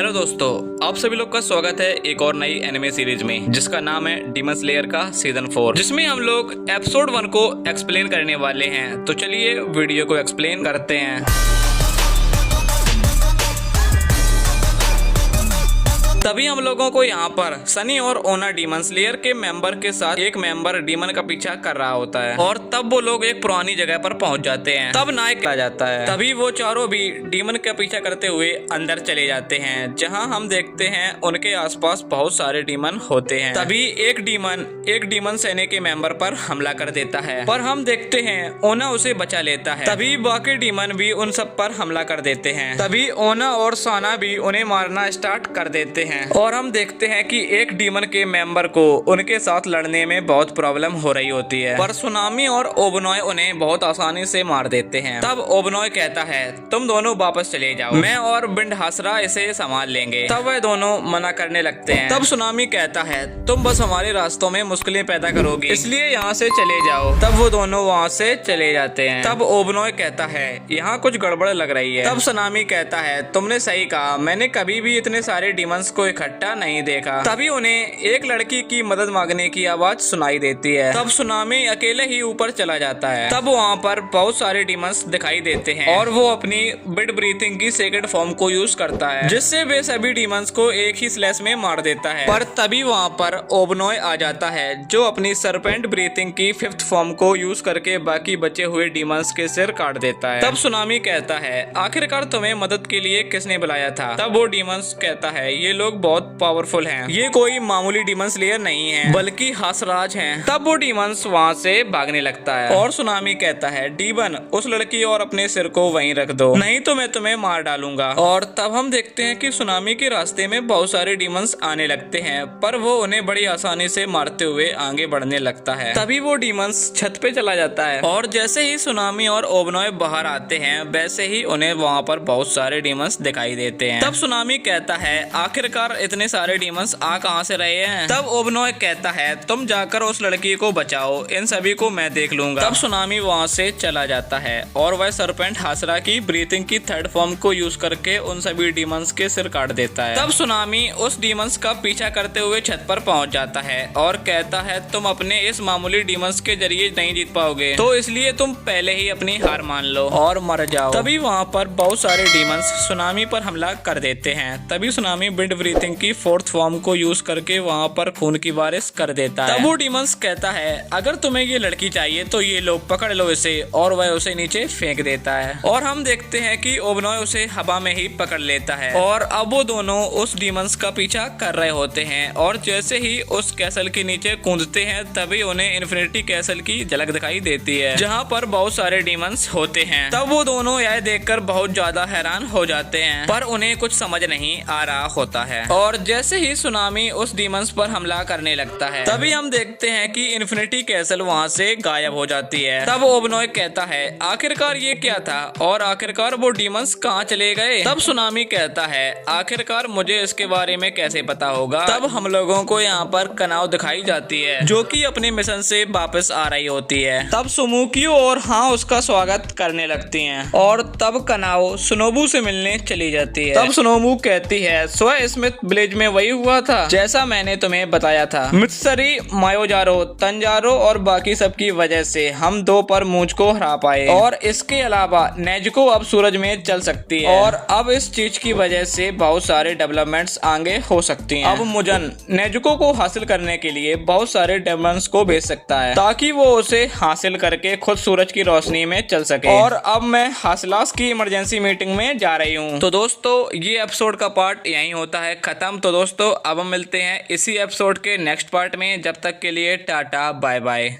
Hello दोस्तों, आप सभी लोग का स्वागत है एक और नई एनिमे सीरीज में जिसका नाम है डीमन स्लेयर का सीजन 4, जिसमें हम लोग एपिसोड 1 को एक्सप्लेन करने वाले हैं। तो चलिए वीडियो को एक्सप्लेन करते हैं। तभी हम लोगों को यहाँ पर सनी और ओना डीमन स्लेयर के मेंबर के साथ एक मेंबर डीमन का पीछा कर रहा होता है और तब वो लोग एक पुरानी जगह पर पहुंच जाते हैं। तब नायक आ जाता है। तभी वो चारों भी डीमन का पीछा करते हुए अंदर चले जाते हैं, जहाँ हम देखते हैं उनके आसपास बहुत सारे डीमन होते हैं। तभी एक डीमन सेना के मेंबर पर हमला कर देता है, पर हम देखते हैं ओना उसे बचा लेता है। तभी बाकी डीमन भी उन सब पर हमला कर देते हैं। तभी ओना और साना भी उन्हें मारना स्टार्ट कर देते हैं और हम देखते हैं कि एक डीमन के मेंबर को उनके साथ लड़ने में बहुत प्रॉब्लम हो रही होती है, पर सुनामी और ओबनॉय उन्हें बहुत आसानी से मार देते हैं। तब ओबनॉय कहता है तुम दोनों वापस चले जाओ, मैं और बिंड हासरा इसे संभाल लेंगे। तब वह दोनों मना करने लगते हैं। तब सुनामी कहता है तुम बस हमारे रास्तों में मुश्किलें पैदा करोगे, इसलिए यहाँ से चले जाओ। तब वो दोनों वहाँ से चले जाते हैं। तब ओबनॉय कहता है यहाँ कुछ गड़बड़ लग रही है। तब सुनामी कहता है तुमने सही कहा, मैंने कभी भी इतने सारे डीमंस को इकट्ठा नहीं देखा। तभी उन्हें एक लड़की की मदद मांगने की आवाज सुनाई देती है। तब सुनामी अकेले ही ऊपर चला जाता है। तब वहाँ पर बहुत सारे डीमंस दिखाई देते हैं और वो अपनी बिड ब्रीथिंग की सेकंड फॉर्म को यूज करता है, जिससे वे सभी डीमंस को एक ही स्लैश में मार देता है। पर तभी वहाँ पर ओबनॉय आ जाता है, जो अपनी सरपेंट ब्रीथिंग की 5th फॉर्म को यूज करके बाकी बचे हुए डीमंस के सिर काट देता है। तब सुनामी कहता है आखिरकार तुम्हें मदद के लिए किसने बुलाया था? तब वो डीमंस कहता है ये लोग बहुत पावरफुल हैं। ये कोई मामूली डीमन स्लेयर नहीं है, बल्कि हासराज हैं। तब वो डीमंस वहाँ से भागने लगता है और सुनामी कहता है डीमन उस लड़की और अपने सिर को वहीं रख दो, नहीं तो मैं तुम्हें मार डालूंगा। और तब हम देखते हैं कि सुनामी के रास्ते में बहुत सारे डीमंस आने लगते हैं, पर वो उन्हें बड़ी आसानी से मारते हुए आगे बढ़ने लगता है। तभी वो डीमंस छत पे चला जाता है और जैसे ही सुनामी और ओबनॉय बाहर आते हैं, वैसे ही उन्हें वहाँ पर बहुत सारे डीमंस दिखाई देते हैं। तब सुनामी कहता है आखिरकार इतने सारे डीमंस आ कहां से रहे हैं? तब ओबनॉय कहता है तुम जाकर उस लड़की को बचाओ, इन सभी को मैं देख लूंगा। तब सुनामी वहां से चला जाता है और वह सरपेंट हासरा की ब्रीथिंग की 3rd फॉर्म को यूज करके उन सभी डीमंस के सिर काट देता है। तब सुनामी उस डीमंस का पीछा करते हुए छत पर पहुंच जाता है और कहता है तुम अपने इस मामूली डीमंस के जरिए नहीं जीत पाओगे, तो इसलिए तुम पहले ही अपनी हार मान लो और मर जाओ। तभी वहाँ पर बहुत सारे डीमंस सुनामी पर हमला कर देते हैं। तभी सुनामी बिड ब्रीथिंग की 4th फॉर्म को यूज करके वहाँ पर खून की बारिश कर देता है। तब वो डीमंस कहता है अगर तुम्हें ये लड़की चाहिए तो ये लो, पकड़ लो इसे, और वह उसे नीचे फेंक देता है। और हम देखते हैं कि ओबनॉय उसे हवा में ही पकड़ लेता है और अब वो दोनों उस डीमंस का पीछा कर रहे होते हैं और जैसे ही उस कैसल के नीचे कूदते हैं, तभी उन्हें इन्फिनिटी कैसल की झलक दिखाई देती है, जहाँ पर बहुत सारे डीमंस होते हैं। तब वो दोनों यह देखकर बहुत ज्यादा हैरान हो जाते हैं, पर उन्हें कुछ समझ नहीं आ रहा होता है। और जैसे ही सुनामी उस डीमंस पर हमला करने लगता है, तभी हम देखते हैं कि इन्फिनिटी कैसल वहाँ से गायब हो जाती है। तब ओबनॉय कहता है आखिरकार ये क्या था और आखिरकार वो डीमंस कहाँ चले गए? तब सुनामी कहता है आखिरकार मुझे इसके बारे में कैसे पता होगा? तब हम लोगों को यहाँ पर कनाव दिखाई जाती है, जो कि अपने मिशन से वापस आ रही होती है। तब सुमुकियो और हाँ उसका स्वागत करने लगती हैं और तब कनाव सुनोबू से मिलने चली जाती है। तब सुनोबू कहती है स्व स्मिथ विलेज में वही हुआ था जैसा मैंने तुम्हें बताया था। मित्सरी, मायोजारो, तंजारो और बाकी सब की वजह से हम 2 पर मूंछ को हरा पाए, और इसके अलावा नेजुको अब सूरज में चल सकती है और अब इस चीज की वजह से बहुत सारे डेवलपमेंट्स आगे हो सकती हैं। अब मुजन नेजुको को हासिल करने के लिए बहुत सारे डेमन्स को भेज सकता है ताकि वो उसे हासिल करके खुद सूरज की रोशनी में चल सके। और अब मैं हासिलास की इमरजेंसी मीटिंग में जा रही हूँ। तो दोस्तों ये एपिसोड का पार्ट यहीं होता है खत्म। तो दोस्तों अब हम मिलते हैं इसी एपिसोड के नेक्स्ट पार्ट में। जब तक के लिए टाटा बाय बाय।